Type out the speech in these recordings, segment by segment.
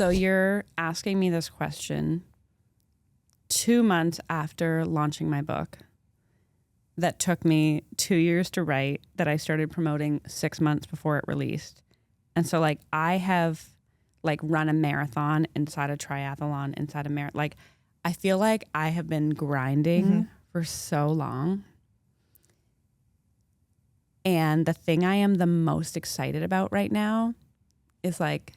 So you're asking me this question 2 months after launching my book that took me 2 years to write, that I started promoting 6 months before it released. And so like I have like run a marathon inside a triathlon inside a marathon. Like I feel like I have been grinding for so long. And the thing I am the most excited about right now is like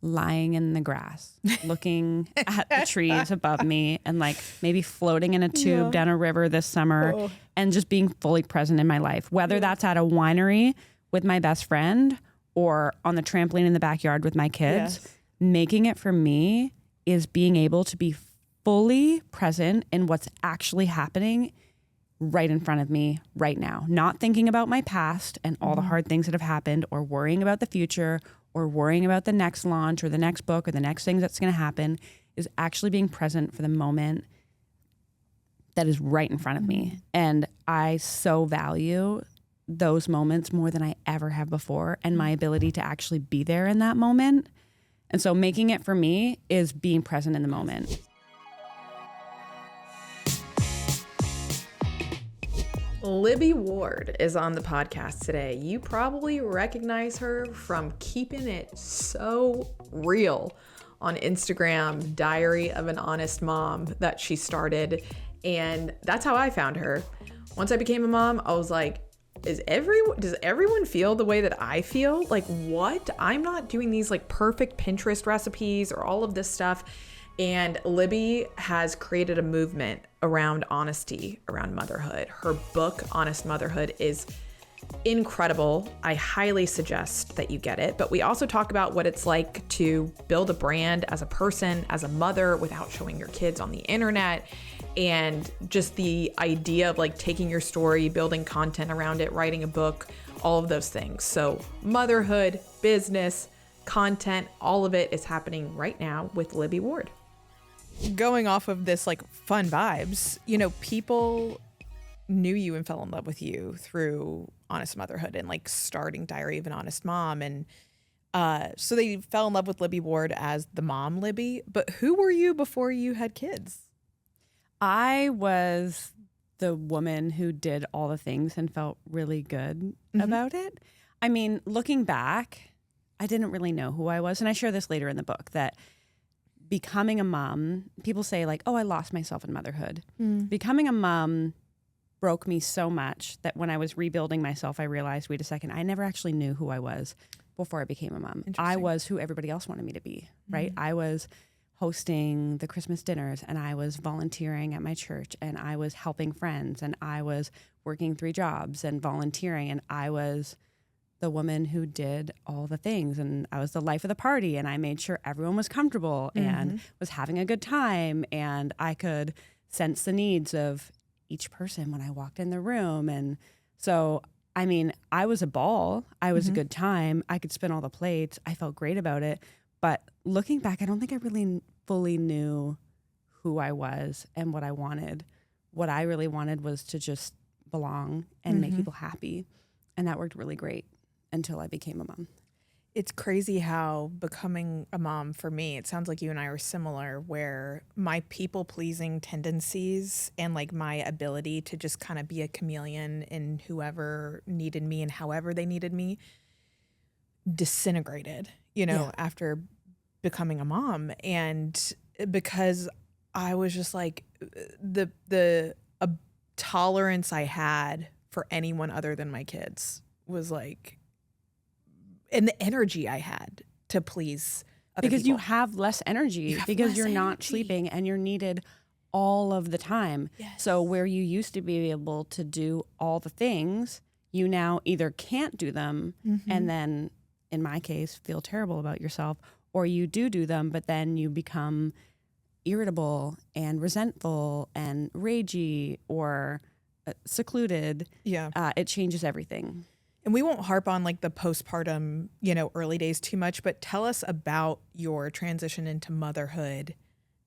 lying in the grass, looking at the trees above me and like maybe floating in a tube down a river this summer and just being fully present in my life, whether that's at a winery with my best friend or on the trampoline in the backyard with my kids. Making it for me is being able to be fully present in what's actually happening right in front of me right now, not thinking about my past and all the hard things that have happened or worrying about the future or worrying about the next launch or the next book or the next thing that's going to happen, is actually being present for the moment that is right in front of me. And I so value those moments more than I ever have before, and my ability to actually be there in that moment. And so making it for me is being present in the moment. Libby Ward is on the podcast today. You probably recognize her from keeping it so real on Instagram, Diary of an Honest Mom, that she started. And that's how I found her. Once I became a mom, I was like, does everyone feel the way that I feel? Like, what? I'm not doing these like perfect Pinterest recipes or all of this stuff. And Libby has created a movement around honesty, around motherhood. Her book, Honest Motherhood, is incredible. I highly suggest that you get it. But we also talk about what it's like to build a brand as a person, as a mother, without showing your kids on the internet. And just the idea of like taking your story, building content around it, writing a book, all of those things. So motherhood, business, content, all of it is happening right now with Libby Ward. Going off of this like fun vibes, you know, people knew you and fell in love with you through Honest Motherhood and like starting Diary of an Honest Mom. And so they fell in love with Libby Ward as the mom Libby. But who were you before you had kids? I was the woman who did all the things and felt really good about it. I mean, looking back, I didn't really know who I was. And I share this later in the book, that becoming a mom, people say like, oh, I lost myself in motherhood. Becoming a mom broke me so much that when I was rebuilding myself, I realized, wait a second, I never actually knew who I was before I became a mom. I was who everybody else wanted me to be, right? I was hosting the Christmas dinners, and I was volunteering at my church, and I was helping friends, and I was working 3 jobs and volunteering, and I was the woman who did all the things, and I was the life of the party, and I made sure everyone was comfortable and was having a good time, and I could sense the needs of each person when I walked in the room. And so, I mean, I was a ball. I was a good time. I could spin all the plates. I felt great about it. But looking back, I don't think I really fully knew who I was and what I wanted. What I really wanted was to just belong and make people happy. And that worked really great until I became a mom. It's crazy how becoming a mom for me, it sounds like you and I are similar, where my people-pleasing tendencies and like my ability to just kind of be a chameleon in whoever needed me and however they needed me disintegrated, you know, after becoming a mom. And because I was just like, the tolerance I had for anyone other than my kids was like, and the energy I had to please other because people. you have less energy because you're not sleeping and you're needed all of the time. So where you used to be able to do all the things, you now either can't do them and then, in my case, feel terrible about yourself, or you do them, but then you become irritable and resentful and ragey or secluded. It changes everything. And we won't harp on like the postpartum, you know, early days too much, but tell us about your transition into motherhood.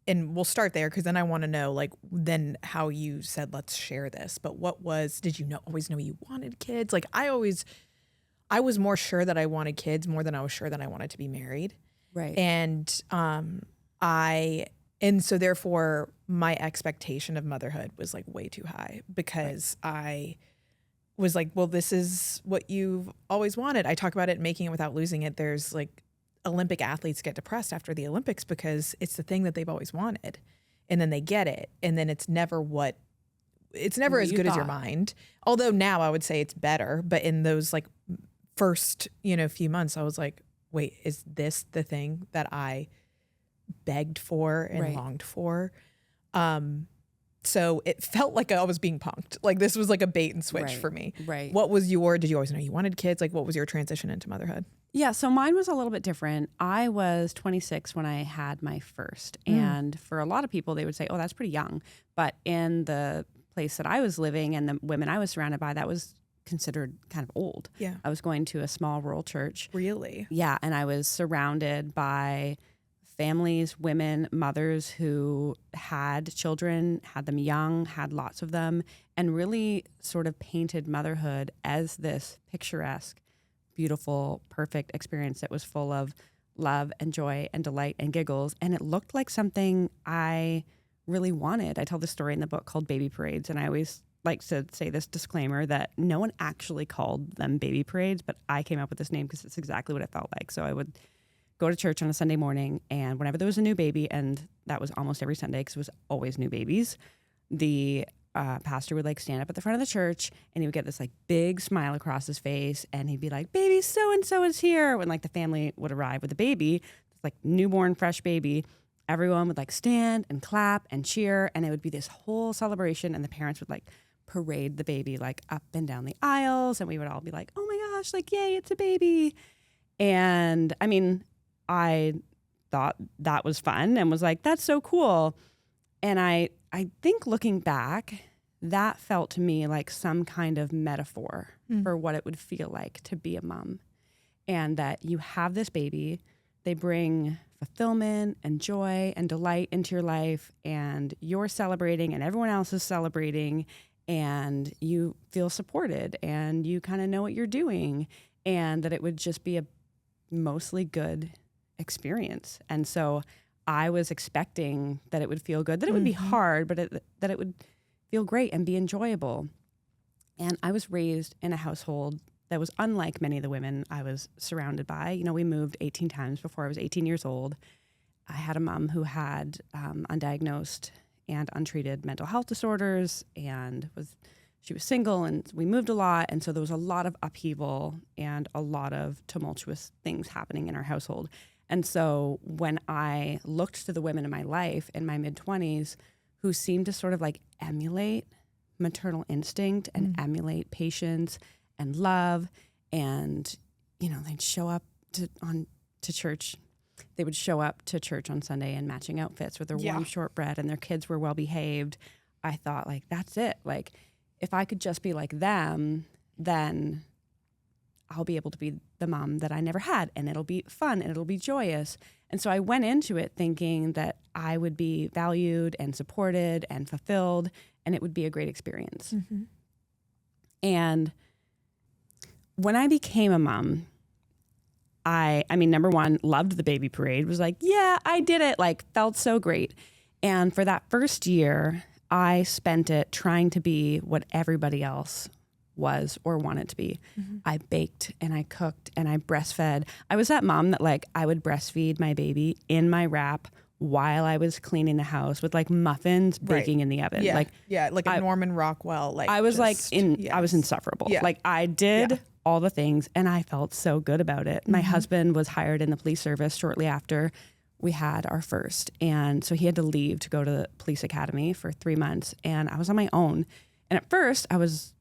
And we'll start there, because then I want to know like then how you said, let's share this. But did you always know you wanted kids? Like I was more sure that I wanted kids more than I was sure that I wanted to be married. Right. And so therefore my expectation of motherhood was like way too high because I was like, well, this is what you've always wanted. I talk about it, Making It Without Losing It. There's like Olympic athletes get depressed after the Olympics because it's the thing that they've always wanted. And then they get it. And then it's never as good as your mind. Although now I would say it's better. But in those like first, few months, I was like, wait, is this the thing that I begged for and longed for? So it felt like I was being punked. Like this was like a bait and switch for me. Right. Did you always know you wanted kids? Like what was your transition into motherhood? Yeah, so mine was a little bit different. I was 26 when I had my first. And for a lot of people, they would say, oh, that's pretty young. But in the place that I was living and the women I was surrounded by, that was considered kind of old. Yeah. I was going to a small rural church. Really? Yeah, and I was surrounded by families, women, mothers who had children, had them young, had lots of them, and really sort of painted motherhood as this picturesque, beautiful, perfect experience that was full of love and joy and delight and giggles. And it looked like something I really wanted. I tell this story in the book called Baby Parades, and I always like to say this disclaimer that no one actually called them baby parades, but I came up with this name because it's exactly what it felt like. So I would go to church on a Sunday morning, and whenever there was a new baby, and that was almost every Sunday because it was always new babies, the pastor would like stand up at the front of the church, and he would get this like big smile across his face, and he'd be like, baby so-and-so is here. When like the family would arrive with a baby, like newborn, fresh baby, everyone would like stand and clap and cheer, and it would be this whole celebration, and the parents would like parade the baby like up and down the aisles, and we would all be like, oh my gosh, like, yay, it's a baby. And I mean, I thought that was fun and was like, that's so cool. And I think looking back, that felt to me like some kind of metaphor for what it would feel like to be a mom. And that you have this baby, they bring fulfillment and joy and delight into your life, and you're celebrating and everyone else is celebrating, and you feel supported and you kind of know what you're doing, and that it would just be a mostly good experience. And so I was expecting that it would feel good, that it would be hard, but that it would feel great and be enjoyable. And I was raised in a household that was unlike many of the women I was surrounded by. You know, we moved 18 times before I was 18 years old. I had a mom who had undiagnosed and untreated mental health disorders, and she was single, and we moved a lot. And so there was a lot of upheaval and a lot of tumultuous things happening in our household. And so when I looked to the women in my life in my mid-20s who seemed to sort of like emulate maternal instinct and emulate patience and love, and, you know, they'd show up to church. They would show up to church on Sunday in matching outfits with their warm shortbread, and their kids were well behaved. I thought, like, that's it. Like, if I could just be like them, then I'll be able to be the mom that I never had, and it'll be fun and it'll be joyous. And so I went into it thinking that I would be valued and supported and fulfilled, and it would be a great experience. And when I became a mom, I mean, number one, loved the baby parade, was like, yeah, I did it, like, felt so great. And for that first year, I spent it trying to be what everybody else was or wanted to be. I baked and I cooked and I breastfed. I was that mom that like I would breastfeed my baby in my wrap while I was cleaning the house with like muffins baking in the oven. Yeah. Like a Norman Rockwell. Like I was just, I was insufferable. Yeah. Like I did all the things, and I felt so good about it. My husband was hired in the police service shortly after we had our first, and so he had to leave to go to the police academy for 3 months, and I was on my own. And at first I was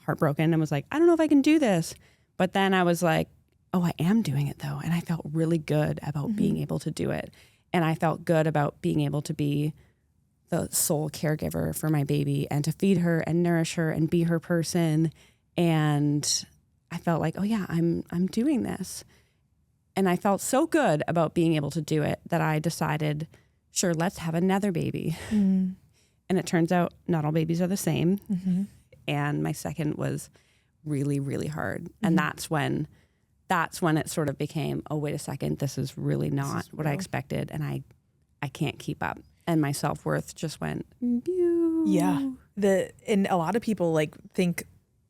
heartbroken and was like, I don't know if I can do this. But then I was like, oh, I am doing it though. And I felt really good about being able to do it. And I felt good about being able to be the sole caregiver for my baby and to feed her and nourish her and be her person. And I felt like, oh yeah, I'm doing this. And I felt so good about being able to do it that I decided, sure, let's have another baby. And it turns out not all babies are the same. And my second was really, really hard. And that's when that's when it sort of became, oh, wait a second, this is really not what I real. expected. And I can't keep up. And my self-worth just went, pew. Yeah. And a lot of people like think,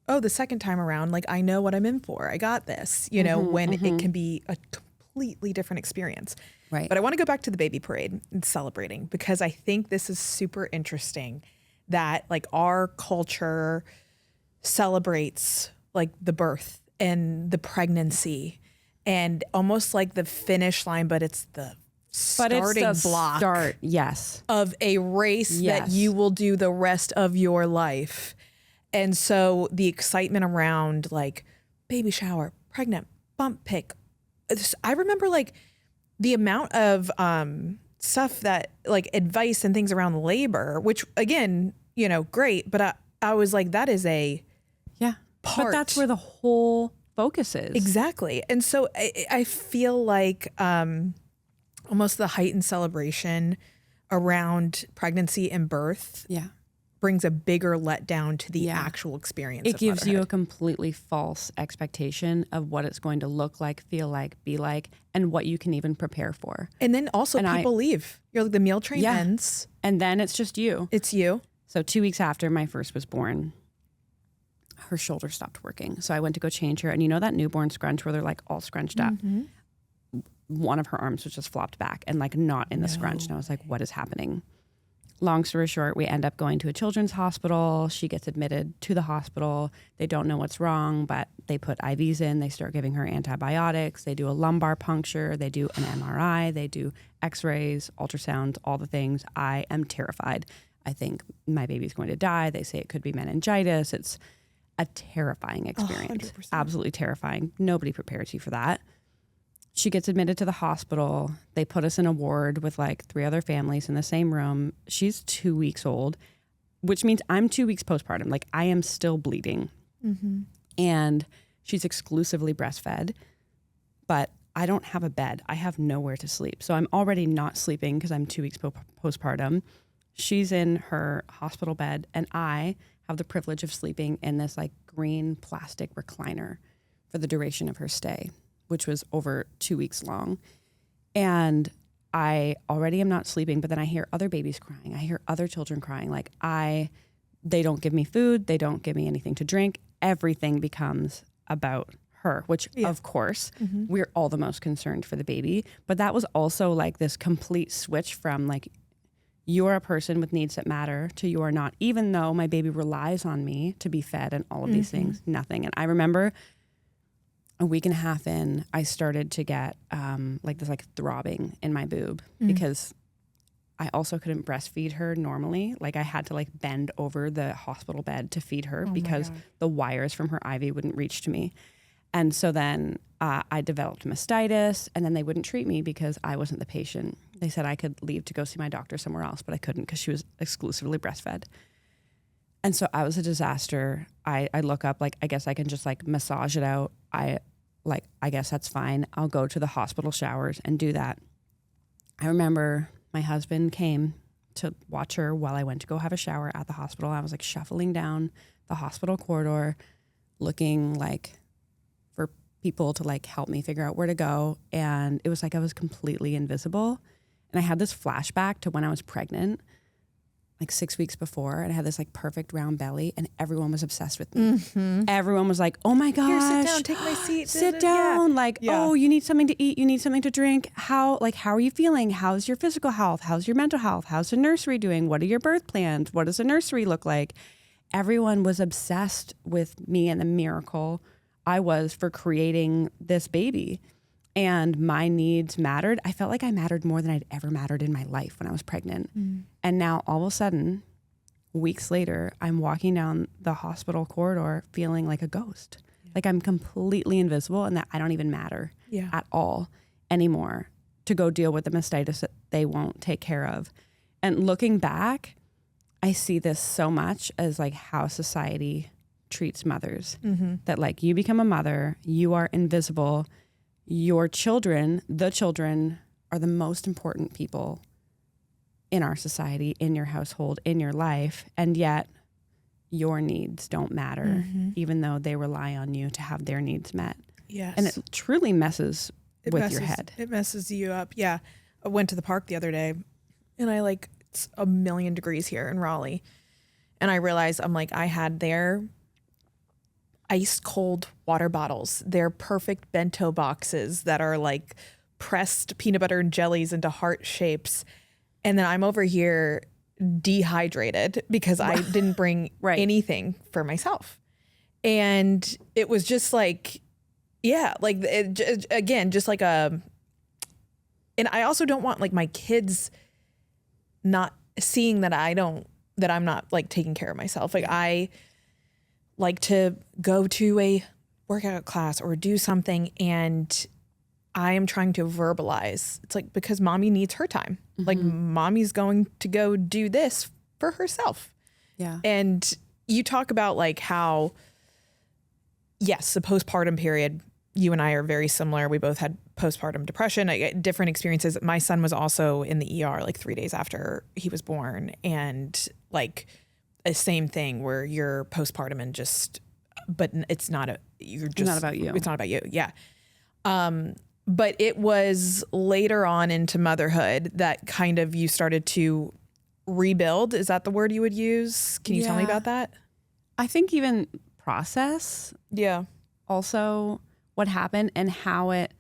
oh, the second time around, like I know what I'm in for. I got this, you know, when it can be a completely different experience. Right. But I want to go back to the baby parade and celebrating, because I think this is super interesting that like our culture celebrates like the birth and the pregnancy and almost like the finish line, but it's the starting block start, yes, of a race that you will do the rest of your life. And so the excitement around like baby shower, pregnant, bump pick. I remember like the amount of stuff that like advice and things around labor, which again, you know, great. But I was like, that is a part. But that's where the whole focus is. Exactly. And so I feel like almost the heightened celebration around pregnancy and birth brings a bigger letdown to the actual experience. It gives you a completely false expectation of what it's going to look like, feel like, be like, and what you can even prepare for. And then also people leave. You're like, the meal train ends. And then it's just you. It's you. So 2 weeks after my first was born, her shoulder stopped working. So I went to go change her. And you know that newborn scrunch where they're like all scrunched up? One of her arms was just flopped back and like not in the scrunch. And I was like, what is happening? Long story short, we end up going to a children's hospital. She gets admitted to the hospital. They don't know what's wrong, but they put IVs in. They start giving her antibiotics. They do a lumbar puncture. They do an MRI. They do x-rays, ultrasounds, all the things. I am terrified. I think my baby's going to die. They say it could be meningitis. It's a terrifying experience. 100%. Absolutely terrifying. Nobody prepares you for that. She gets admitted to the hospital. They put us in a ward with like 3 other families in the same room. She's 2 weeks old, which means I'm 2 weeks postpartum. Like I am still bleeding. And she's exclusively breastfed, but I don't have a bed. I have nowhere to sleep. So I'm already not sleeping because I'm 2 weeks postpartum. She's in her hospital bed and I have the privilege of sleeping in this like green plastic recliner for the duration of her stay, which was over 2 weeks long. And I already am not sleeping, but then I hear other babies crying. I hear other children crying. Like they don't give me food. They don't give me anything to drink. Everything becomes about her, which of course we're all the most concerned for the baby. But that was also like this complete switch from like, you're a person with needs that matter to you are not, even though my baby relies on me to be fed and all of these things, nothing. And I remember a week and a half in, I started to get like this like throbbing in my boob because I also couldn't breastfeed her normally. Like I had to like bend over the hospital bed to feed her because the wires from her IV wouldn't reach to me. And so then I developed mastitis, and then they wouldn't treat me because I wasn't the patient. They said I could leave to go see my doctor somewhere else, but I couldn't because she was exclusively breastfed. And so I was a disaster. I look up, like, I guess I can just like massage it out. I guess that's fine. I'll go to the hospital showers and do that. I remember my husband came to watch her while I went to go have a shower at the hospital. I was like shuffling down the hospital corridor, looking like for people to like help me figure out where to go. And it was like I was completely invisible. And I had this flashback to when I was pregnant, like 6 weeks before, and I had this like perfect round belly, and everyone was obsessed with me. Everyone was like, oh my gosh. Here, sit down, take my seat. Sit down. Like, oh, you need something to eat. You need something to drink. How are you feeling? How's your physical health? How's your mental health? How's the nursery doing? What are your birth plans? What does the nursery look like? Everyone was obsessed with me and the miracle I was for creating this baby. And my needs mattered. I felt like I mattered more than I'd ever mattered in my life when I was pregnant. And now all of a sudden, weeks later, I'm walking down the hospital corridor feeling like a ghost. Like I'm completely invisible and that I don't even matter at all anymore to go deal with the mastitis that they won't take care of. And looking back, I see this so much as like how society treats mothers. That like you become a mother, you are invisible. Your children, the children, are the most important people in our society, in your household, in your life, and yet your needs don't matter, even though they rely on you to have their needs met. Yes. And it truly messes with your messes- head. It messes you up. Yeah. I went to the park the other day and it's 1,000,000 degrees here in Raleigh. And I realized I had their ice cold water bottles, their perfect bento boxes that are like pressed peanut butter and jellies into heart shapes. And then I'm over here dehydrated because I didn't bring anything for myself. And it was just like, again, just like and I also don't want like my kids not seeing that I'm not like taking care of myself. Like I like to go to a workout class or do something and I am trying to verbalize. It's like, because mommy needs her time. Like mommy's going to go do this for herself. Yeah. And you talk about like how, yes, the postpartum period, you and I are very similar. We both had postpartum depression, different experiences. My son was also in the ER like 3 days after he was born. And like a same thing where you're postpartum and but it's not about you. It's not about you. Yeah. But it was later on into motherhood that kind of you started to rebuild. Is that the word you would use? Can you tell me about that? I think even process. Yeah. Also what happened and how it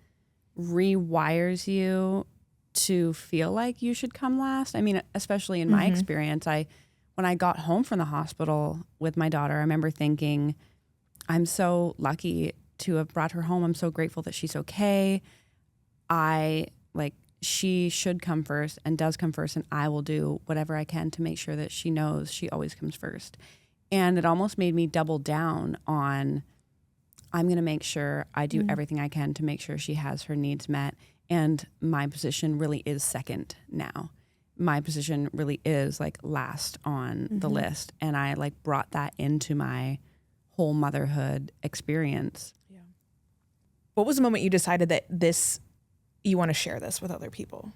rewires you to feel like you should come last. I mean, especially in my experience, when I got home from the hospital with my daughter, I remember thinking, I'm so lucky to have brought her home. I'm so grateful that she's okay. She should come first and does come first, and I will do whatever I can to make sure that she knows she always comes first. And it almost made me double down on, I'm going to make sure I do everything I can to make sure she has her needs met. And my position really is second now. My position really is like last on the list. And I like brought that into my whole motherhood experience. Yeah. What was the moment you decided that you want to share this with other people?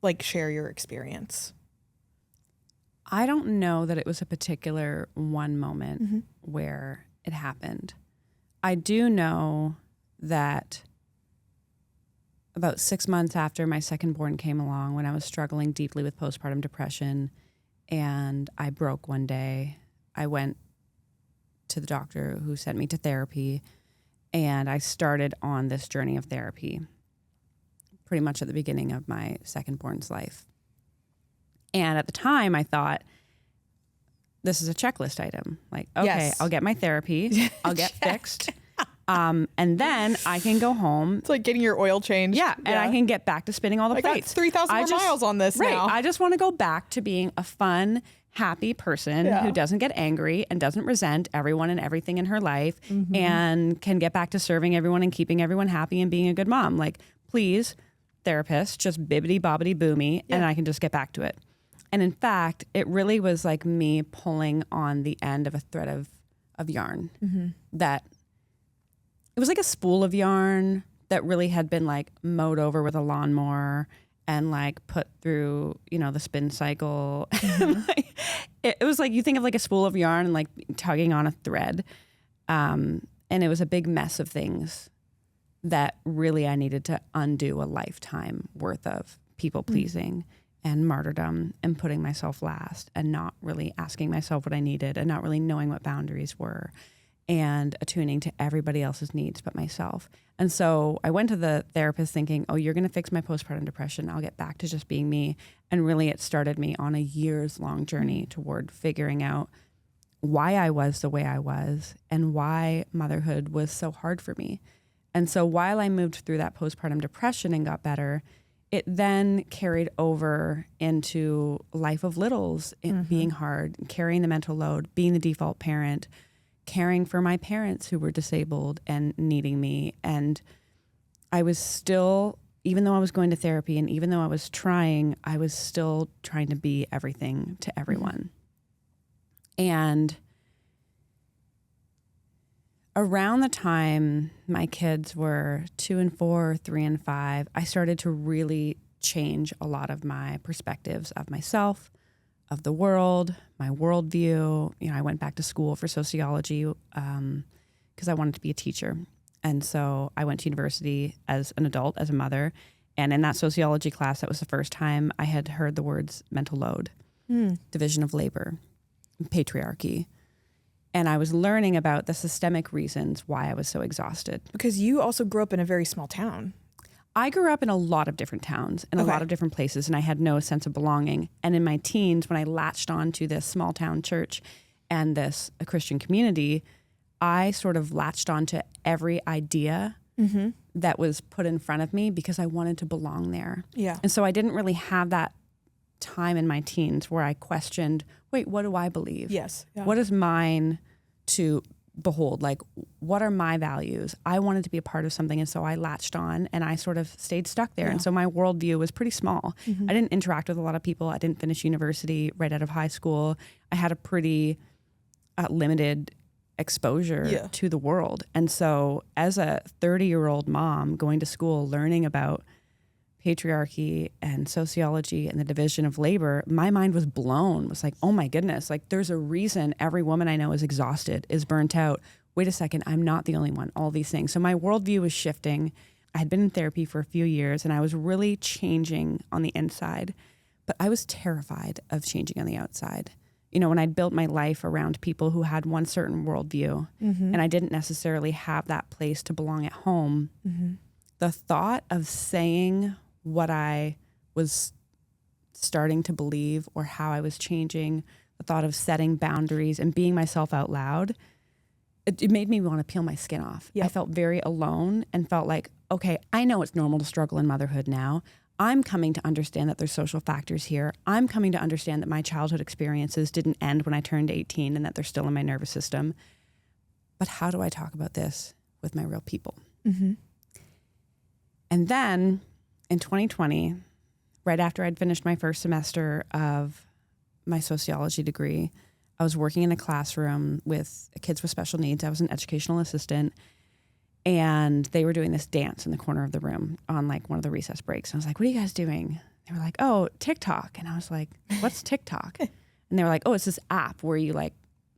Like share your experience? I don't know that it was a particular one moment where it happened. I do know that about 6 months after my second born came along, when I was struggling deeply with postpartum depression and I broke one day, I went to the doctor who sent me to therapy, and I started on this journey of therapy pretty much at the beginning of my second born's life. And at the time I thought, this is a checklist item. Like, okay, Yes. I'll get my therapy, I'll get fixed. And then I can go home. It's like getting your oil changed. Yeah, and I can get back to spinning all the I got plates. 3,000 more miles on this now. I just want to go back to being a fun, happy person who doesn't get angry and doesn't resent everyone and everything in her life and can get back to serving everyone and keeping everyone happy and being a good mom. Like, please, therapist, just bibbity bobbity boomy, and I can just get back to it. And in fact, it really was like me pulling on the end of a thread of yarn that it was like a spool of yarn that really had been like mowed over with a lawnmower and like put through, the spin cycle. It was like, you think of like a spool of yarn and like tugging on a thread. And it was a big mess of things that really I needed to undo a lifetime worth of people pleasing and martyrdom and putting myself last and not really asking myself what I needed and not really knowing what boundaries were and attuning to everybody else's needs but myself. And so I went to the therapist thinking, oh, you're going to fix my postpartum depression. I'll get back to just being me. And really it started me on a years-long journey toward figuring out why I was the way I was and why motherhood was so hard for me. And so while I moved through that postpartum depression and got better, it then carried over into life of littles, it being hard, carrying the mental load, being the default parent, caring for my parents who were disabled and needing me. And I was still, even though I was going to therapy and even though I was still trying to be everything to everyone. And around the time my kids were 2 and 4, 3 and 5, I started to really change a lot of my perspectives of myself, of the world, my worldview. I went back to school for sociology because I wanted to be a teacher. And so I went to university as an adult, as a mother. And in that sociology class, that was the first time I had heard the words mental load, division of labor, patriarchy. And I was learning about the systemic reasons why I was so exhausted. Because you also grew up in a very small town. I grew up in a lot of different towns and a lot of different places, and I had no sense of belonging. And in my teens, when I latched on to this small town church and this a Christian community, I sort of latched on to every idea that was put in front of me because I wanted to belong there. Yeah. And so I didn't really have that time in my teens where I questioned, wait, what do I believe? Yes. Yeah. What is mine to behold? Like, what are my values? I wanted to be a part of something. And so I latched on and I sort of stayed stuck there. And so my worldview was pretty small. I didn't interact with a lot of people. I didn't finish university right out of high school. I had a pretty limited exposure to the world. And so as a 30-year-old mom going to school, learning about patriarchy and sociology and the division of labor, my mind was blown. It was like, oh my goodness, like there's a reason every woman I know is exhausted, is burnt out. Wait a second, I'm not the only one, all these things. So my worldview was shifting. I had been in therapy for a few years and I was really changing on the inside, but I was terrified of changing on the outside. You know, when I'd built my life around people who had one certain worldview and I didn't necessarily have that place to belong at home, the thought of saying what I was starting to believe or how I was changing, the thought of setting boundaries and being myself out loud, it made me want to peel my skin off. I felt very alone and felt like, okay, I know it's normal to struggle in motherhood now. I'm coming to understand that there's social factors here. I'm coming to understand that my childhood experiences didn't end when I turned 18 and that they're still in my nervous system. But how do I talk about this with my real people? And then in 2020, right after I'd finished my first semester of my sociology degree, I was working in a classroom with kids with special needs. I was an educational assistant, and they were doing this dance in the corner of the room on like one of the recess breaks. And I was like, what are you guys doing? They were like, oh, TikTok. And I was like, what's TikTok? And they were like, oh, it's this app where you like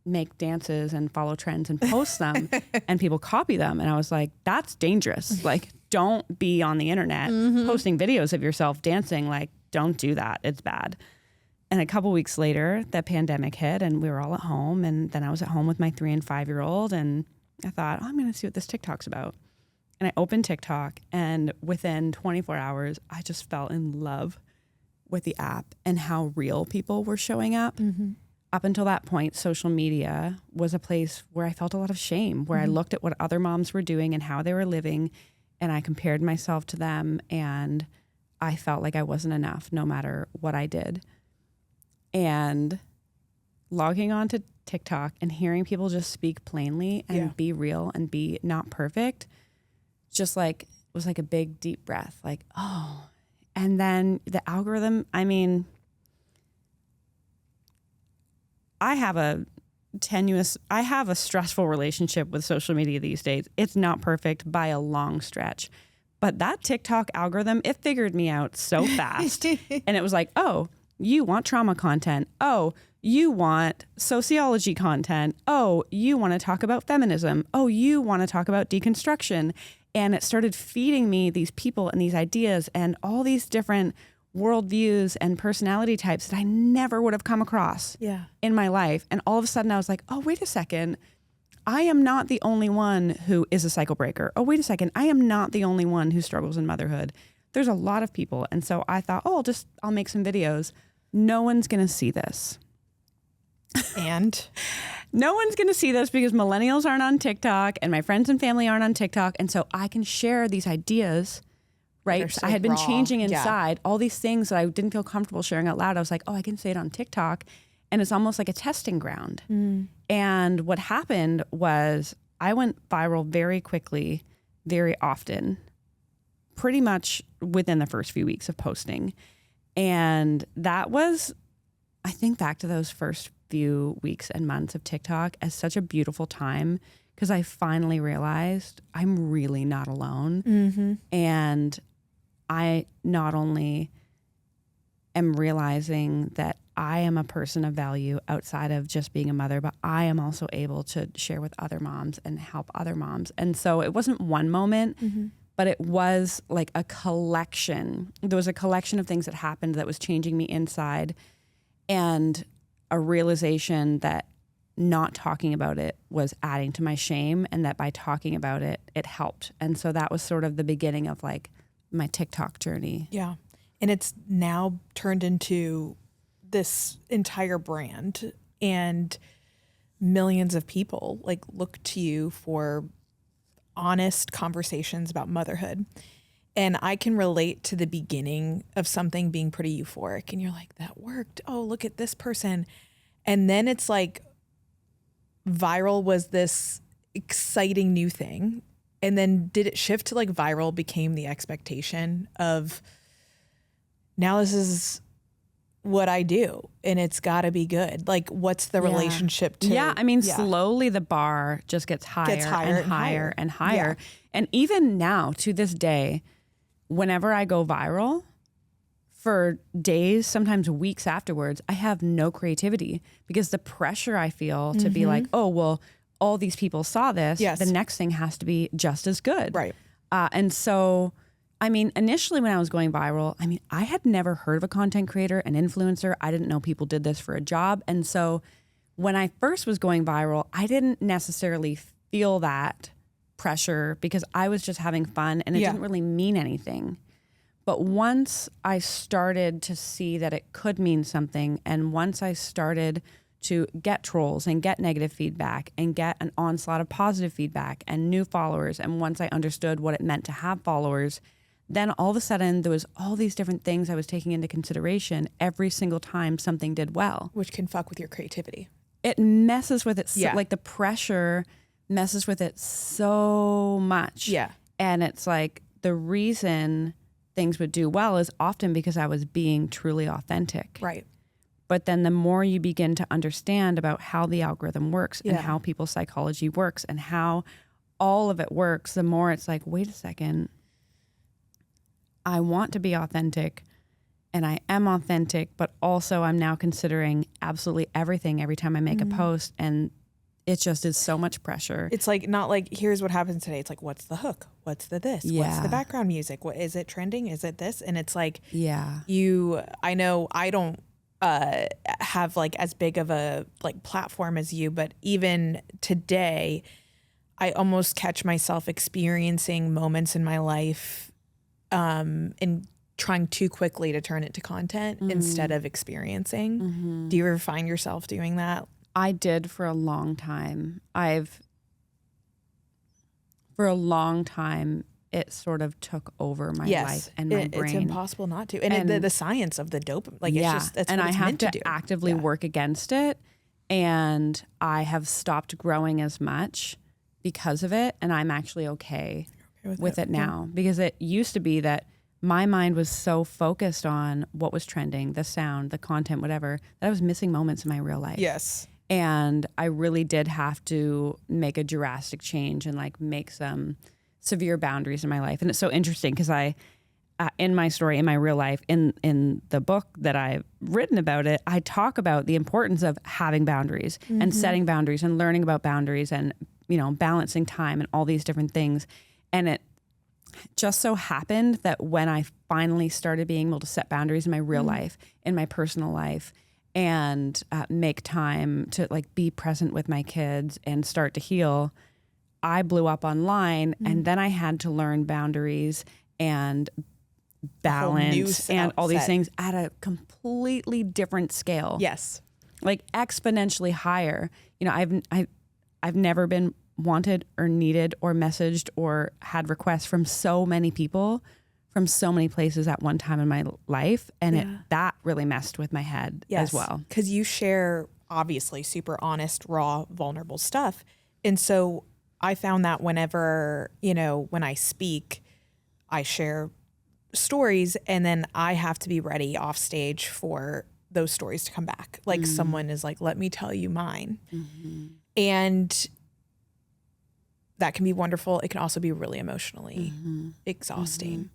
make dances and follow trends and post them and people copy them. And I was like, that's dangerous. Like, don't be on the internet posting videos of yourself dancing. Like, don't do that. It's bad. And a couple weeks later, the pandemic hit and we were all at home. And then I was at home with my 3 and 5-year-old. And I thought, oh, I'm going to see what this TikTok's about. And I opened TikTok, and within 24 hours, I just fell in love with the app and how real people were showing up. Up until that point, social media was a place where I felt a lot of shame, where I looked at what other moms were doing and how they were living, and I compared myself to them, and I felt like I wasn't enough no matter what I did. And logging on to TikTok and hearing people just speak plainly and be real and be not perfect, just like was like a big deep breath, like, oh. And then the algorithm, I mean, I have a stressful relationship with social media these days. It's not perfect by a long stretch. But that TikTok algorithm, it figured me out so fast. And it was like, oh, you want trauma content. Oh, you want sociology content. Oh, you want to talk about feminism. Oh, you want to talk about deconstruction. And it started feeding me these people and these ideas and all these different worldviews and personality types that I never would have come across in my life. And all of a sudden I was like, oh, wait a second. I am not the only one who is a cycle breaker. Oh, wait a second. I am not the only one who struggles in motherhood. There's a lot of people. And so I thought, oh, I'll make some videos. No one's going to see this. And no one's going to see this because millennials aren't on TikTok and my friends and family aren't on TikTok. And so I can share these ideas, right? So I had been raw. changing inside all these things that I didn't feel comfortable sharing out loud. I was like, oh, I can say it on TikTok. And it's almost like a testing ground. And what happened was I went viral very quickly, very often, pretty much within the first few weeks of posting. And that was, I think back to those first few weeks and months of TikTok as such a beautiful time because I finally realized I'm really not alone. And I not only am realizing that I am a person of value outside of just being a mother, but I am also able to share with other moms and help other moms. And so it wasn't one moment, but it was like a collection. There was a collection of things that happened that was changing me inside, and a realization that not talking about it was adding to my shame, and that by talking about it, it helped. And so that was sort of the beginning of like my TikTok journey. Yeah. And it's now turned into this entire brand, and millions of people like look to you for honest conversations about motherhood. And I can relate to the beginning of something being pretty euphoric, and you're like, that worked. Oh, look at this person. And then it's like viral was this exciting new thing. And then did it shift to like viral became the expectation of, now this is what I do and it's got to be good. Like, what's the relationship to? Yeah, I mean, slowly the bar just gets higher and higher and higher. And even now, to this day, whenever I go viral, for days, sometimes weeks afterwards, I have no creativity, because the pressure I feel to be like, oh, well, all these people saw this. Yes. The next thing has to be just as good. Right. And so, I mean, initially when I was going viral, I mean, I had never heard of a content creator, an influencer. I didn't know people did this for a job. And so when I first was going viral, I didn't necessarily feel that pressure, because I was just having fun and it didn't really mean anything. But once I started to see that it could mean something, and once I started to get trolls and get negative feedback and get an onslaught of positive feedback and new followers, and once I understood what it meant to have followers, then all of a sudden there was all these different things I was taking into consideration every single time something did well. Which can fuck with your creativity. It messes with it. So, like the pressure messes with it so much. Yeah. And it's like the reason things would do well is often because I was being truly authentic. Right. But then the more you begin to understand about how the algorithm works and how people's psychology works and how all of it works, the more it's like, wait a second, I want to be authentic and I am authentic, but also I'm now considering absolutely everything every time I make a post, and it just is so much pressure. It's like, not like, here's what happens today. It's like, what's the hook? What's the this? What's the background music? What is it trending? Is it this? And it's like, I know I don't have like as big of a like platform as you, but even today, I almost catch myself experiencing moments in my life and trying too quickly to turn it to content instead of experiencing. Do you ever find yourself doing that? I did for a long time. For a long time, it sort of took over my life and my brain. It's impossible not to. And the science of the dopamine, like it's just, it's and what I it's have meant to do. actively work against it. And I have stopped growing as much because of it. And I'm actually okay with it now, because it used to be that my mind was so focused on what was trending, the sound, the content, whatever, that I was missing moments in my real life. Yes. And I really did have to make a drastic change and like make some severe boundaries in my life. And it's so interesting because I, in my story, in my real life, in the book that I've written about it, I talk about the importance of having boundaries and setting boundaries and learning about boundaries and, you know, balancing time and all these different things. And it just so happened that when I finally started being able to set boundaries in my real life, in my personal life, and make time to like be present with my kids and start to heal, I blew up online. And then I had to learn boundaries and balance and all these things at a completely different scale. Yes. Like exponentially higher. You know, I've never been wanted or needed or messaged or had requests from so many people from so many places at one time in my life. And that really messed with my head as well. Because you share obviously super honest, raw, vulnerable stuff. And so I found that whenever, you know, when I speak, I share stories and then I have to be ready off stage for those stories to come back. Like someone is like, let me tell you mine. And that can be wonderful. It can also be really emotionally exhausting.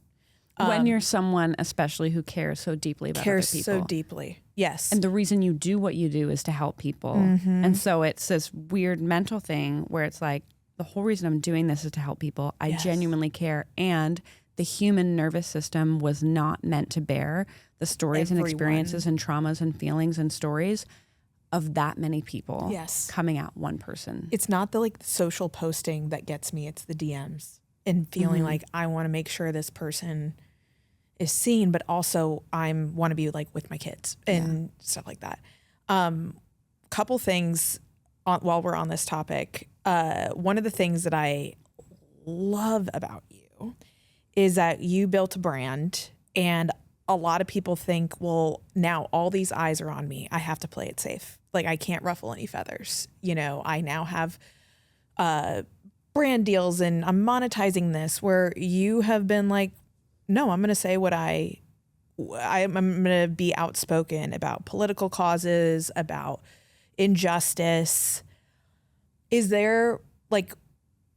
When you're someone, especially who cares so deeply about cares other people. so deeply. Yes. And the reason you do what you do is to help people. And so it's this weird mental thing where it's like, the whole reason I'm doing this is to help people. I genuinely care. And the human nervous system was not meant to bear the stories and experiences and traumas and feelings and stories of that many people coming at one person. It's not the social posting that gets me. It's the DMs and feeling like I want to make sure this person is seen, but also I want to be with my kids and stuff like that. Couple things while we're on this topic. One of the things that I love about you is that you built a brand, and a lot of people think, well, now all these eyes are on me. I have to play it safe. I can't ruffle any feathers. I now have brand deals and I'm monetizing this, where you have been like, no, I'm going to say what I'm going to be outspoken about political causes, about injustice. Is there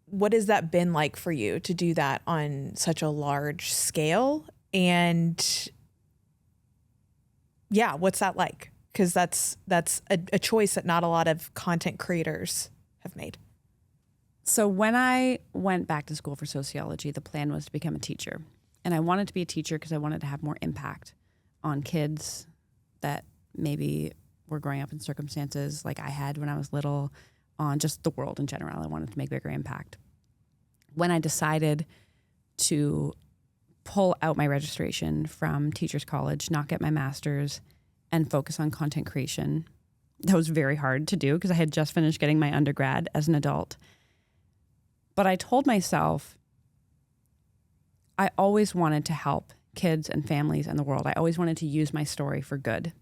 what has that been like for you to do that on such a large scale? And yeah, what's that like? Because that's a choice that not a lot of content creators have made. So when I went back to school for sociology, the plan was to become a teacher. And I wanted to be a teacher because I wanted to have more impact on kids that maybe were growing up in circumstances like I had when I was little, on just the world in general. I wanted to make bigger impact. When I decided to pull out my registration from Teachers College, not get my master's, and focus on content creation, that was very hard to do because I had just finished getting my undergrad as an adult. But I told myself, I always wanted to help kids and families and the world. I always wanted to use my story for good.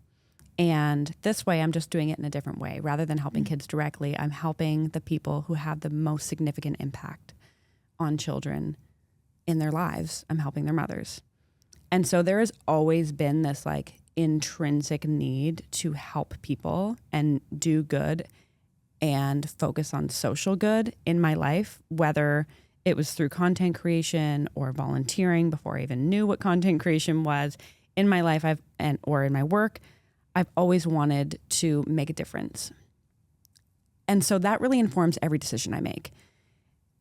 And this way, I'm just doing it in a different way. Rather than helping kids directly, I'm helping the people who have the most significant impact on children in their lives. I'm helping their mothers. And so there has always been this intrinsic need to help people and do good and focus on social good in my life, whether it was through content creation or volunteering before I even knew what content creation was. In my life, or in my work, I've always wanted to make a difference. And so that really informs every decision I make.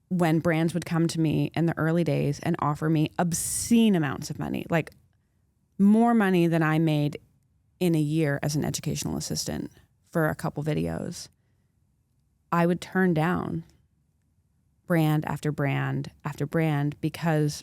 When brands would come to me in the early days and offer me obscene amounts of money, more money than I made in a year as an educational assistant for a couple videos, I would turn down brand after brand after brand because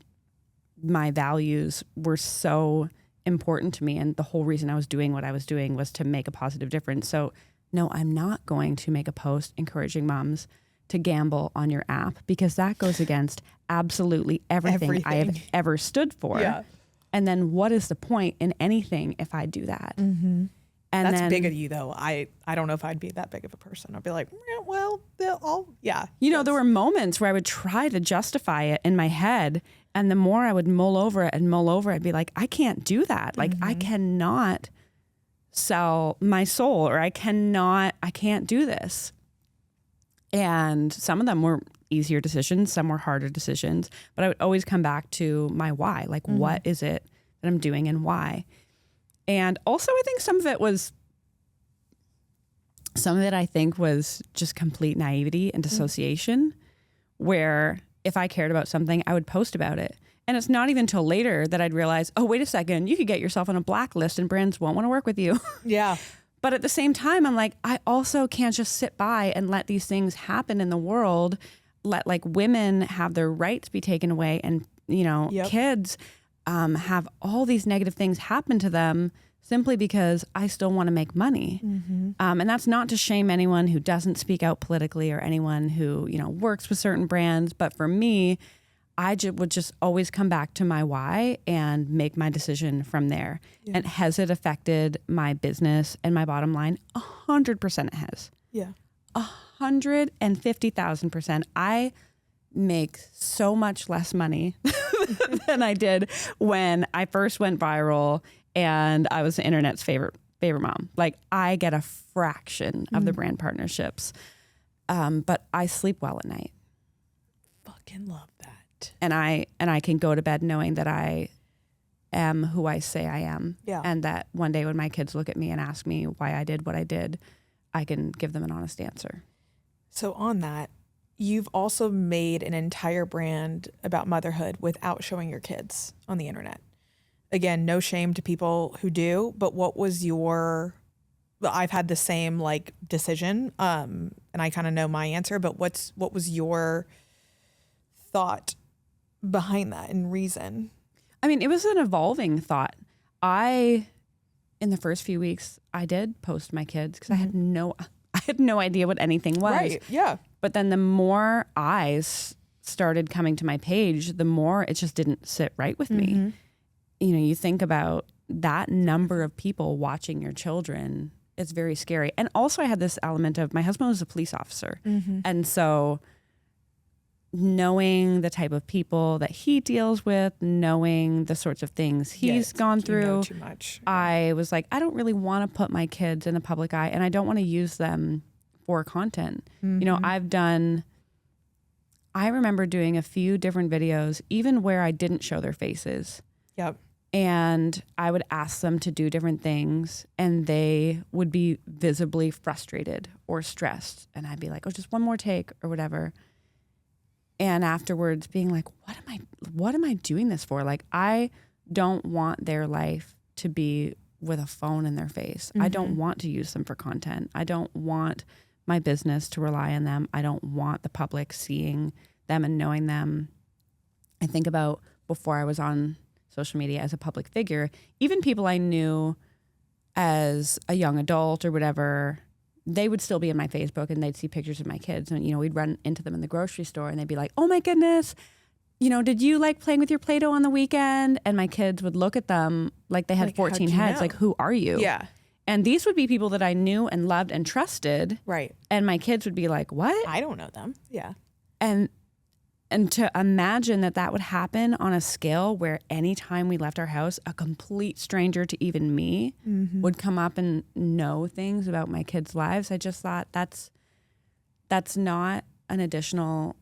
my values were so important to me. And the whole reason I was doing what I was doing was to make a positive difference. So no, I'm not going to make a post encouraging moms to gamble on your app because that goes against absolutely everything I have ever stood for. Yeah. And then what is the point in anything if I do that? Mm-hmm. And that's big of you, though. I don't know if I'd be that big of a person. I'd be like, yeah, well, there were moments where I would try to justify it in my head. And the more I would mull over it, I'd be like, I can't do that. I cannot sell my soul, or I can't do this. And some of them were easier decisions, some were harder decisions, but I would always come back to my why. What is it that I'm doing and why? And also I think some of it was just complete naivety and dissociation, where if I cared about something, I would post about it. And it's not even till later that I'd realize, oh, wait a second, you could get yourself on a blacklist and brands won't want to work with you. Yeah. But at the same time, I'm like, I also can't just sit by and let these things happen in the world. Let women have their rights be taken away, and kids have all these negative things happen to them simply because I still want to make money. Mm-hmm. And that's not to shame anyone who doesn't speak out politically or anyone who works with certain brands. But for me, I would just always come back to my why and make my decision from there. Yeah. And has it affected my business and my bottom line? 100% it has. Yeah. 150,000%. I make so much less money than I did when I first went viral and I was the internet's favorite mom. I get a fraction of the brand partnerships, but I sleep well at night. Fucking love that. And I can go to bed knowing that I am who I say I am. Yeah. And that one day when my kids look at me and ask me why I did what I did, I can give them an honest answer. So on that, you've also made an entire brand about motherhood without showing your kids on the internet. Again, no shame to people who do, but what was your, I've had the same like decision, and I kind of know my answer, but what was your thought behind that and reason? I mean, it was an evolving thought. In the first few weeks, I did post my kids because I had no idea what anything was. Right. Yeah. But then the more eyes started coming to my page, the more it just didn't sit right with me. You know, you think about that number of people watching your children, it's very scary. And also I had this element of my husband was a police officer. And so knowing the type of people that he deals with, knowing the sorts of things he's gone through, You know too much. I was like, I don't really want to put my kids in the public eye, and I don't want to use them for content. You know, I remember doing a few different videos, even where I didn't show their faces. Yep. And I would ask them to do different things, and they would be visibly frustrated or stressed. And I'd be like, oh, just one more take or whatever. And afterwards being like, what am I doing this for? Like, I don't want their life to be with a phone in their face. I don't want to use them for content. I don't want my business to rely on them. I don't want the public seeing them and knowing them. I think about before I was on social media as a public figure, even people I knew as a young adult or whatever, they would still be in my Facebook and they'd see pictures of my kids. And, you know, we'd run into them in the grocery store and they'd be like, oh my goodness, you know, did you like playing with your Play-Doh on the weekend? And my kids would look at them like they had Like, 14 how'd you heads. know? Like, who are you? Yeah. And these would be people that I knew and loved and trusted. Right. And my kids would be like, what? I don't know them. Yeah. And to imagine that would happen on a scale where anytime we left our house, a complete stranger to even me would come up and know things about my kids' lives. I just thought that's not an additional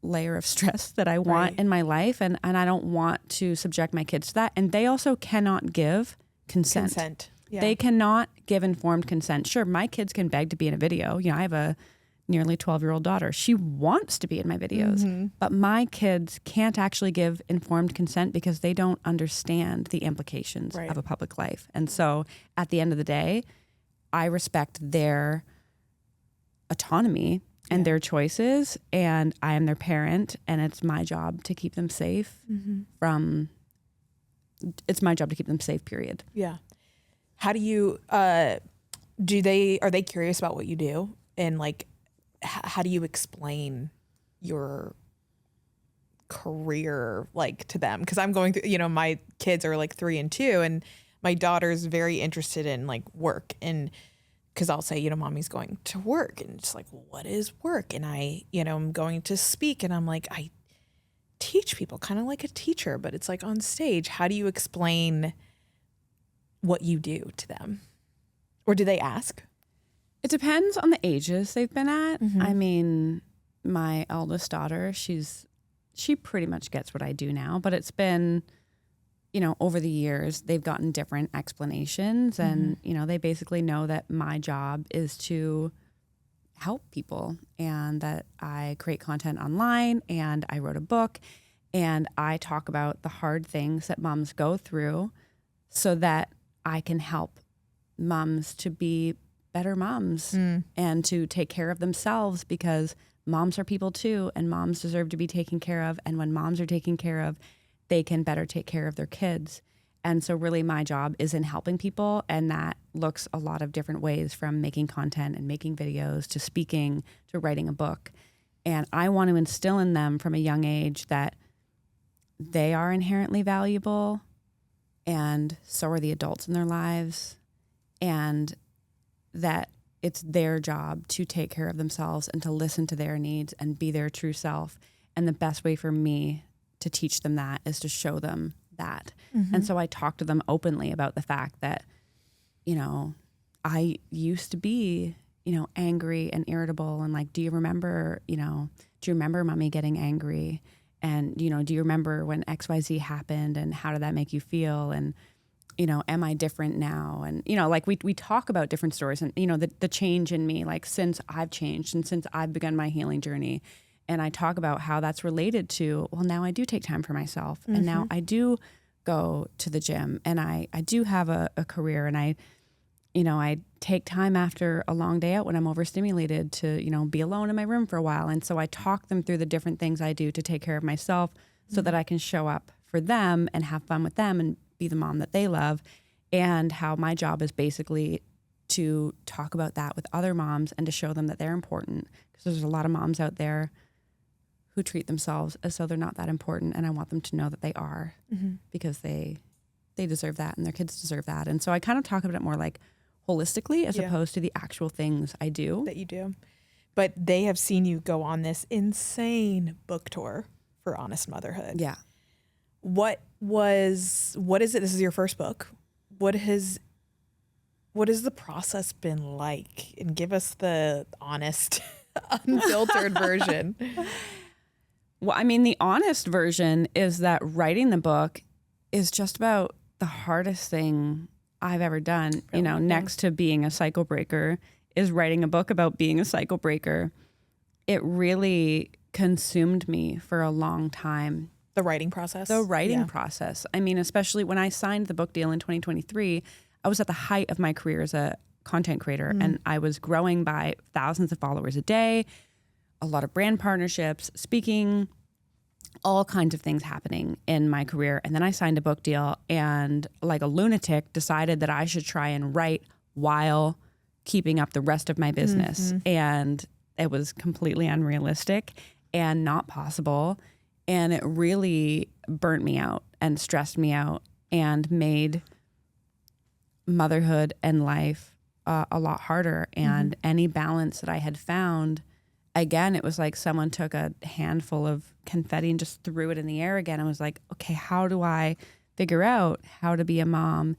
layer of stress that I want in my life. And I don't want to subject my kids to that. And they also cannot give consent. Yeah. They cannot give informed consent. Sure, my kids can beg to be in a video. You know, I have a nearly 12-year-old daughter. She wants to be in my videos, but my kids can't actually give informed consent because they don't understand the implications of a public life. And so at the end of the day, I respect their autonomy and their choices, and I am their parent, and it's my job to keep them safe it's my job to keep them safe, period. Yeah. How do you, are they curious about what you do? And like, how do you explain your career like to them? Because I'm going through, you know, my kids are like 3 and 2, and my daughter's very interested in like work. And because I'll say, you know, mommy's going to work, and it's like, well, what is work? And I, you know, I'm going to speak, and I'm like, I teach people kind of like a teacher, but it's like on stage. How do you explain what you do to them? Or do they ask? It depends on the ages they've been at. I mean, my eldest daughter, she pretty much gets what I do now, but it's been, you know, over the years, they've gotten different explanations, and, you know, they basically know that my job is to help people, and that I create content online, and I wrote a book, and I talk about the hard things that moms go through so that I can help moms to be better moms and to take care of themselves, because moms are people too, and moms deserve to be taken care of. And when moms are taken care of, they can better take care of their kids. And so really my job is in helping people, and that looks a lot of different ways, from making content and making videos to speaking to writing a book. And I want to instill in them from a young age that they are inherently valuable, and so are the adults in their lives, and that it's their job to take care of themselves and to listen to their needs and be their true self. And the best way for me to teach them that is to show them that. And so I talk to them openly about the fact that, you know, I used to be, you know, angry and irritable, and like, do you remember mommy getting angry? And, you know, do you remember when XYZ happened and how did that make you feel? And, you know, am I different now? And, you know, like we talk about different stories and, you know, the change in me, like since I've changed and since I've begun my healing journey. And I talk about how that's related to, well, now I do take time for myself. And now I do go to the gym and I do have a career, and I take time after a long day out when I'm overstimulated to, you know, be alone in my room for a while. And so I talk them through the different things I do to take care of myself so that I can show up for them and have fun with them and be the mom that they love, and how my job is basically to talk about that with other moms and to show them that they're important, because there's a lot of moms out there who treat themselves as though they're not that important, and I want them to know that they are, because they deserve that and their kids deserve that. And so I kind of talk about it more like holistically as opposed to the actual things I do. That you do. But they have seen you go on this insane book tour for Honest Motherhood. Yeah. What is it? This is your first book. What has the process been like? And give us the honest, unfiltered version. Well, I mean, the honest version is that writing the book is just about the hardest thing I've ever done. Really? You know, next to being a cycle breaker is writing a book about being a cycle breaker. It really consumed me for a long time. The writing process? The writing process. I mean, especially when I signed the book deal in 2023, I was at the height of my career as a content creator, and I was growing by thousands of followers a day, a lot of brand partnerships, speaking, all kinds of things happening in my career. And then I signed a book deal and, like a lunatic, decided that I should try and write while keeping up the rest of my business. And it was completely unrealistic and not possible. And it really burnt me out and stressed me out and made motherhood and life a lot harder. And any balance that I had found, again, it was like someone took a handful of confetti and just threw it in the air again. I was like, okay, how do I figure out how to be a mom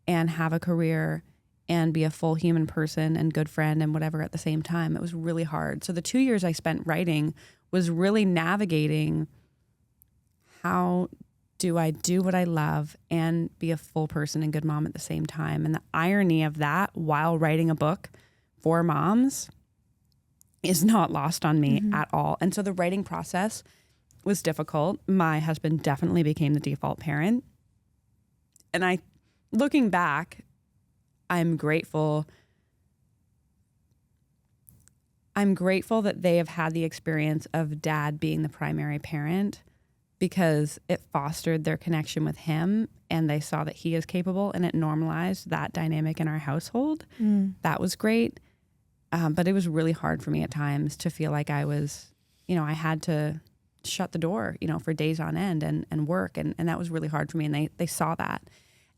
and have a career and be a full human person and good friend and whatever at the same time? It was really hard. So the 2 years I spent writing was really navigating, how do I do what I love and be a full person and good mom at the same time? And the irony of that while writing a book for moms is not lost on me at all. And so the writing process was difficult. My husband definitely became the default parent. And looking back, I'm grateful that they have had the experience of dad being the primary parent, because it fostered their connection with him and they saw that he is capable, and it normalized that dynamic in our household. That was great. But it was really hard for me at times to feel like I was, you know, I had to shut the door, you know, for days on end and work. And that was really hard for me. And they saw that.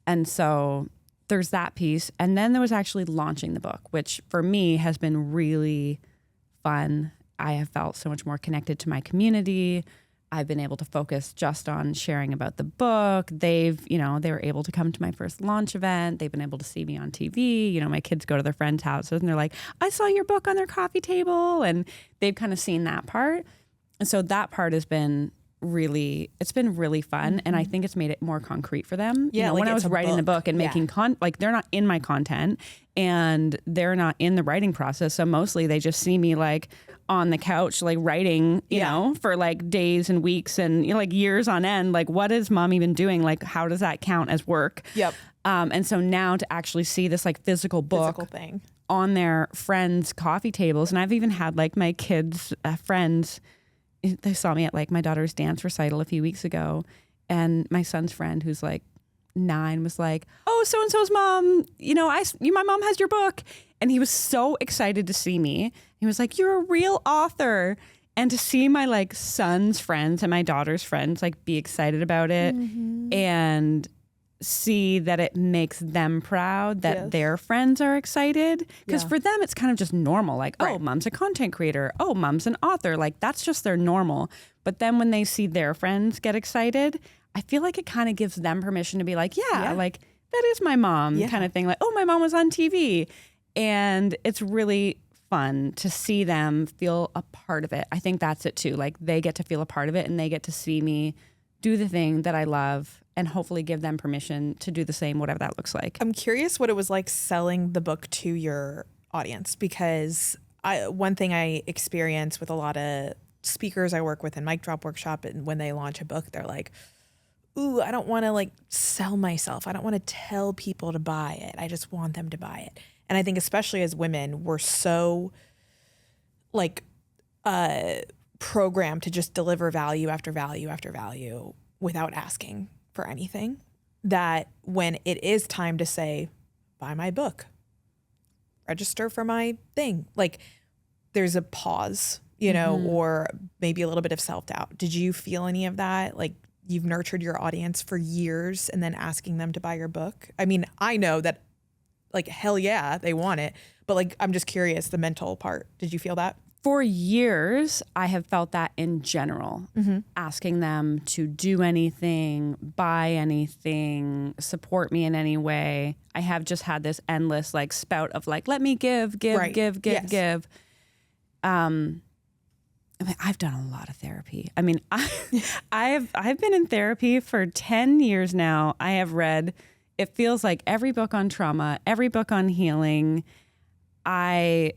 And so there's that piece. And then there was actually launching the book, which for me has been really fun. I have felt so much more connected to my community. I've been able to focus just on sharing about the book. They were able to come to my first launch event. They've been able to see me on TV. You know, my kids go to their friends' houses and they're like, I saw your book on their coffee table. And they've kind of seen that part. And so that part has been it's been really fun. And I think it's made it more concrete for them. Yeah, you know, like when I was writing the book and making they're not in my content and they're not in the writing process. So mostly they just see me like on the couch, like writing, you know, for like days and weeks and, you know, like years on end. Like, what is mom even doing? Like, how does that count as work? Yep. And so now to actually see this like physical book thing on their friends' coffee tables. And I've even had like my kids' friends, they saw me at like my daughter's dance recital a few weeks ago. And my son's friend, who's like 9, was like, oh, so-and-so's mom, you know, my mom has your book. And he was so excited to see me. He was like, you're a real author. And to see my like son's friends and my daughter's friends like be excited about it and see that it makes them proud that their friends are excited. Because for them, it's kind of just normal. Like, oh, mom's a content creator. Oh, mom's an author. Like, that's just their normal. But then when they see their friends get excited, I feel like it kind of gives them permission to be like, like, that is my mom kind of thing. Like, oh, my mom was on TV. And it's really fun to see them feel a part of it. I think that's it too. Like they get to feel a part of it and they get to see me do the thing that I love and hopefully give them permission to do the same, whatever that looks like. I'm curious what it was like selling the book to your audience, because one thing I experience with a lot of speakers I work with in Mic Drop Workshop, and when they launch a book, they're like, ooh, I don't want to like sell myself. I don't want to tell people to buy it. I just want them to buy it. And I think especially as women, we're so like programmed to just deliver value after value after value without asking for anything, that when it is time to say, buy my book, register for my thing, like there's a pause, you know, or maybe a little bit of self-doubt. Did you feel any of that? Like you've nurtured your audience for years and then asking them to buy your book? I mean, I know that like, hell yeah, they want it. But like, I'm just curious, the mental part. Did you feel that? For years, I have felt that in general, asking them to do anything, buy anything, support me in any way. I have just had this endless like spout of like, let me give. Yes. I mean, I've done a lot of therapy. I mean, I've been in therapy for 10 years now. I have read, it feels like every book on trauma, every book on healing. I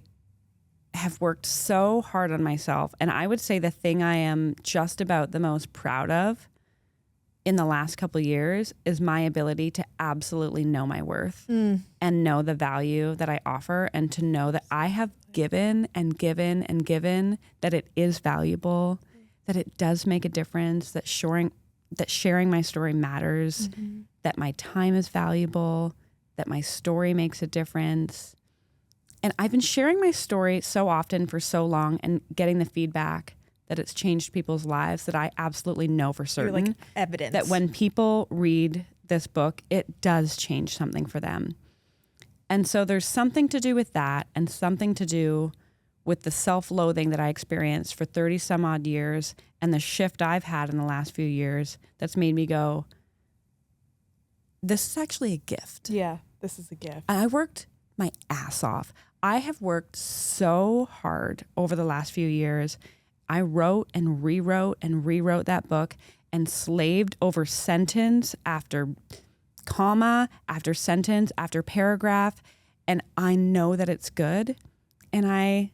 have worked so hard on myself. And I would say the thing I am just about the most proud of in the last couple of years is my ability to absolutely know my worth and know the value that I offer, and to know that I have given and given and given, that it is valuable, that it does make a difference, that sharing my story matters, that my time is valuable, that my story makes a difference. And I've been sharing my story so often for so long and getting the feedback that it's changed people's lives, that I absolutely know for certain. You're like evidence. That when people read this book, it does change something for them. And so there's something to do with that, and something to do with the self-loathing that I experienced for 30 some odd years, and the shift I've had in the last few years that's made me go, this is actually a gift. Yeah, this is a gift. And I worked my ass off. I have worked so hard over the last few years. I wrote and rewrote that book and slaved over sentence after comma, after sentence, after paragraph. And I know that it's good. And I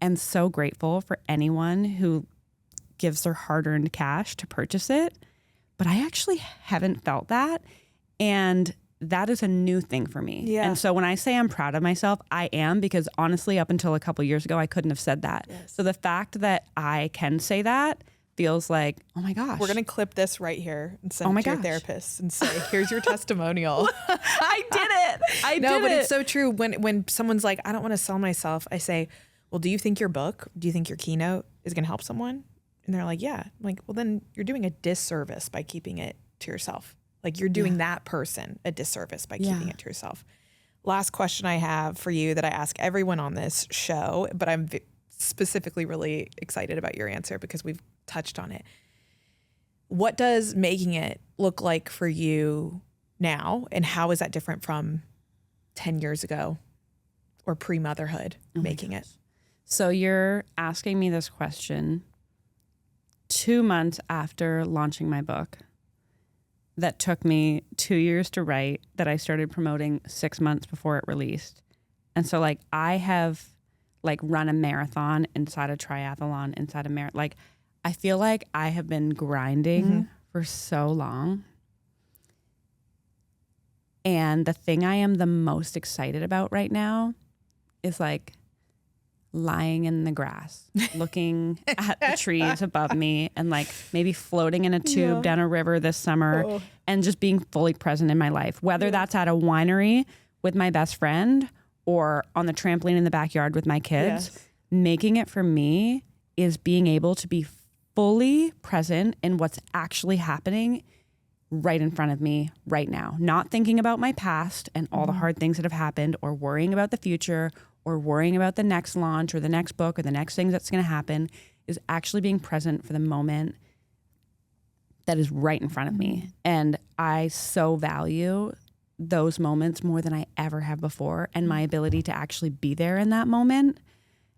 am so grateful for anyone who gives their hard-earned cash to purchase it. But I actually haven't felt that. And that is a new thing for me. Yeah. And so when I say I'm proud of myself, I am, because honestly, up until a couple years ago, I couldn't have said that. Yes. So the fact that I can say that feels like, oh my gosh. We're going to clip this right here and send it to your therapist and say, here's your testimonial. I did it. No, but it's so true. When someone's like, I don't want to sell myself, I say, well, do you think your book, do you think your keynote is going to help someone? And they're like, yeah. I'm like, well, then you're doing a disservice by keeping it to yourself. Like you're doing that person a disservice by keeping it to yourself. Last question I have for you that I ask everyone on this show, but I'm specifically really excited about your answer because we've touched on it. What does making it look like for you now? And how is that different from 10 years ago or pre-motherhood making it? So you're asking me this question 2 months after launching my book that took me 2 years to write, that I started promoting 6 months before it released. And so like I have like run a marathon inside a triathlon, inside a marathon. Like I feel like I have been grinding for so long. And the thing I am the most excited about right now is like lying in the grass, looking at the trees above me, and like maybe floating in a tube down a river this summer and just being fully present in my life, whether that's at a winery with my best friend or on the trampoline in the backyard with my kids. Making it for me is being able to be fully present in what's actually happening right in front of me right now, not thinking about my past and all the hard things that have happened, or worrying about the future, or worrying about the next launch or the next book or the next thing that's going to happen. Is actually being present for the moment that is right in front of me. And I so value those moments more than I ever have before, and my ability to actually be there in that moment.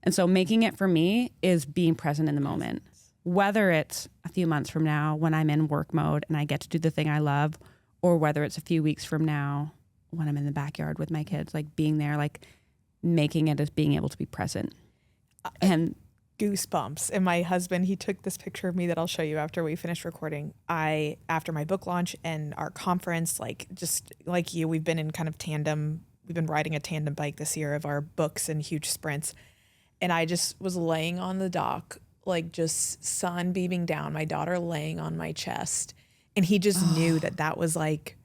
And so making it for me is being present in the moment, whether it's a few months from now when I'm in work mode and I get to do the thing I love, or whether it's a few weeks from now when I'm in the backyard with my kids, like being there, like making it as being able to be present. And goosebumps. And my husband, he took this picture of me that I'll show you after we finish recording. After my book launch and our conference, like just like you, we've been in kind of tandem. We've been riding a tandem bike this year of our books and huge sprints. And I just was laying on the dock, like just sun beaming down, my daughter laying on my chest. And he just knew that was like,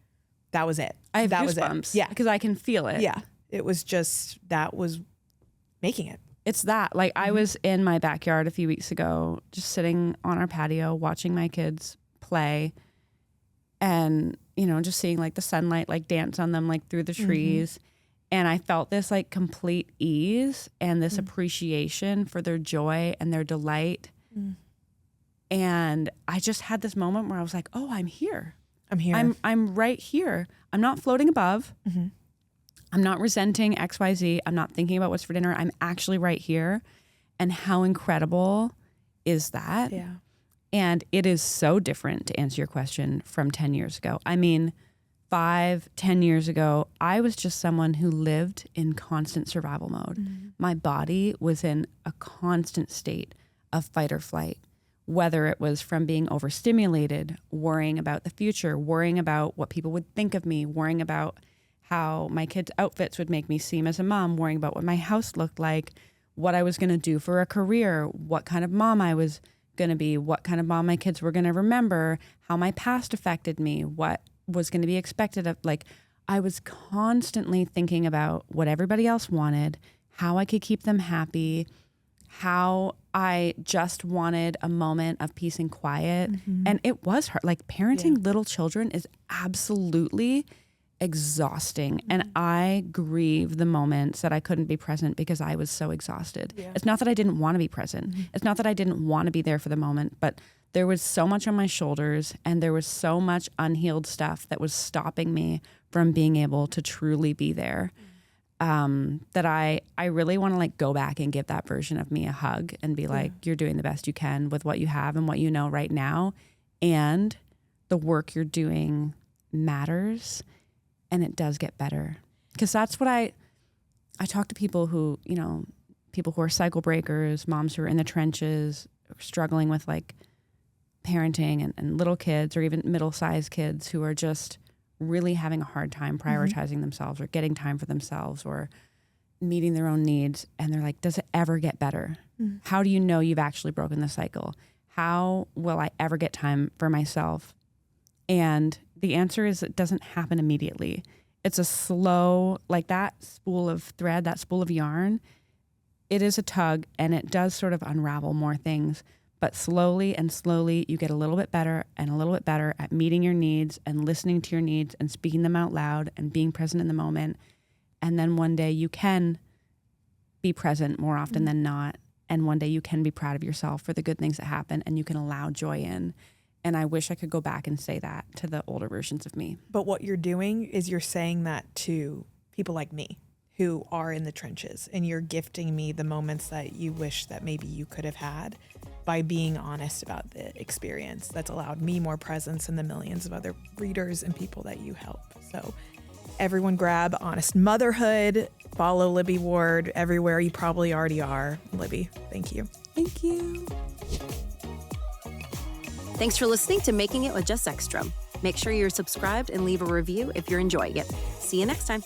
that was it. I have that goosebumps. was it. Yeah. Because I can feel it. Yeah. It was just, that was making it. It's that. Like I was in my backyard a few weeks ago, just sitting on our patio, watching my kids play and, you know, just seeing like the sunlight, like dance on them, like through the trees. And I felt this like complete ease and this appreciation for their joy and their delight. And I just had this moment where I was like, oh, I'm here. I'm here. I'm right here. I'm not floating above. I'm not resenting XYZ. I'm not thinking about what's for dinner. I'm actually right here. And how incredible is that? Yeah. And it is so different, to answer your question, from 10 years ago. I mean, 5-10 years ago, I was just someone who lived in constant survival mode. My body was in a constant state of fight or flight, whether it was from being overstimulated, worrying about the future, worrying about what people would think of me, worrying about how my kids' outfits would make me seem as a mom, worrying about what my house looked like, what I was going to do for a career, what kind of mom I was going to be, what kind of mom my kids were going to remember, how my past affected me, what was going to be expected of. Like, I was constantly thinking about what everybody else wanted, how I could keep them happy, how I just wanted a moment of peace and quiet. And it was hard. Like, parenting little children is absolutely exhausting. And I grieve the moments that I couldn't be present because I was so exhausted. It's not that I didn't want to be present. It's not that I didn't want to be there for the moment, but there was so much on my shoulders and there was so much unhealed stuff that was stopping me from being able to truly be there. That I really want to like go back and give that version of me a hug and be like, you're doing the best you can with what you have and what you know right now. And the work you're doing matters. And it does get better. Because that's what I talk to people who, you know, people who are cycle breakers, moms who are in the trenches, struggling with like parenting and little kids or even middle-sized kids who are just really having a hard time prioritizing themselves or getting time for themselves or meeting their own needs. And they're like, does it ever get better? How do you know you've actually broken the cycle? How will I ever get time for myself? And the answer is it doesn't happen immediately. It's a slow, like that spool of thread, that spool of yarn. It is a tug and it does sort of unravel more things. But slowly and slowly, you get a little bit better and a little bit better at meeting your needs and listening to your needs and speaking them out loud and being present in the moment. And then one day you can be present more often than not. And one day you can be proud of yourself for the good things that happen and you can allow joy in. And I wish I could go back and say that to the older versions of me. But what you're doing is you're saying that to people like me who are in the trenches, and you're gifting me the moments that you wish that maybe you could have had by being honest about the experience that's allowed me more presence in the millions of other readers and people that you help. So everyone grab Honest Motherhood, follow Libby Ward everywhere you probably already are. Libby, thank you. Thank you. Thanks for listening to Making It with Jess Ekstrom. Make sure you're subscribed and leave a review if you're enjoying it. See you next time.